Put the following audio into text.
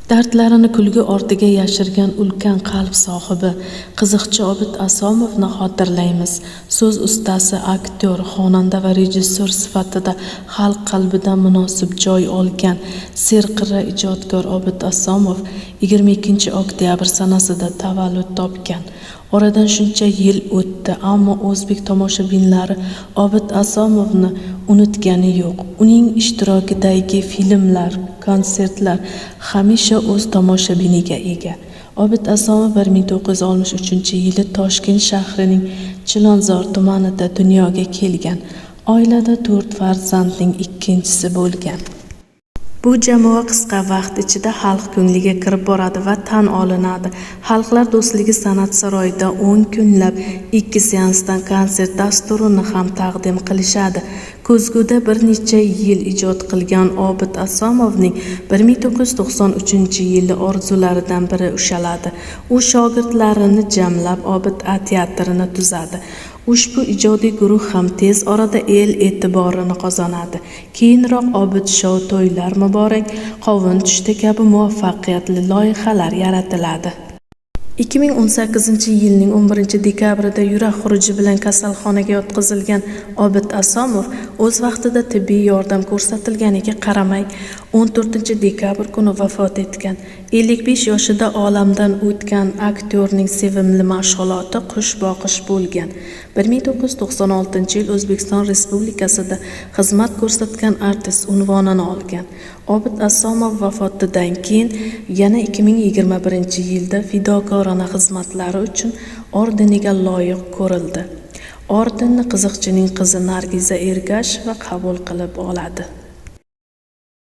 Dardlarini kulgi ortiga yashirgan ulkan qalb sohibi, qiziqchi Obid Asomovni xotirlaymiz. So'z ustasi, aktyor, xonanda va rejissyor sifatida xalq qalbida munosib joy olgan serqirra ijodkor Obid Asomov 22 oktyabr sanasida tavallud topgan. Oradan shuncha yil o'tdi, ammo o'zbek tomoshabinlari Obid Asomovni unutgani yo'q. Uning ishtirokidagi filmlar, konsertlar hamisha o'z tomoshabiniga ega. Obid Asomov 1963-yili Toshkent shahrining Chilonzor tumanida dunyoga kelgan. Oilada 4 farzandning ikkinchisi bo'lgan. Bu jamoa qisqa vaqt ichida xalq ko'ngliga kirib boradi va tan olinadi. Xalqlar do'stligi san'at saroyida 10 kunlab 2 seansdan konsert dasturini ham taqdim qilishadi. Ko'zguda bir necha yil ijod qilgan Obid Asomovning 1993-yili orzularidan biri ushaladi. U shogirdlarini jamlab Obid teatrini tuzadi. Ushbu ijodiy guruh ham tez orada el e'tiborini qozonadi. Keyinroq Obid Show, To'ylar muborak, Qovun tushdi kabi muvaffaqiyatli loyihalar yaratiladi. 2018-yilning 11-dekabrida yurak xuruji bilan kasalxonaga yotqizilgan Obid Asomov o'z vaqtida tibbiy yordam ko'rsatilganiga qaramay 14-dekabr kuni vafot etgan. 55 yoshida olamdan o'tgan aktyorning sevimli mashg'uloti qush boqish bo'lgan. 1996-yil O'zbekiston Respublikasida xizmat ko'rsatgan artist unvonini olgan. Obid Asomov vafotidan keyin yana 2021-yilda fidokorona xizmatlari uchun ordeniga loyiq ko'rildi. Ordenni qiziqchining qizi Nargiza Ergasheva qabul qilib oladi.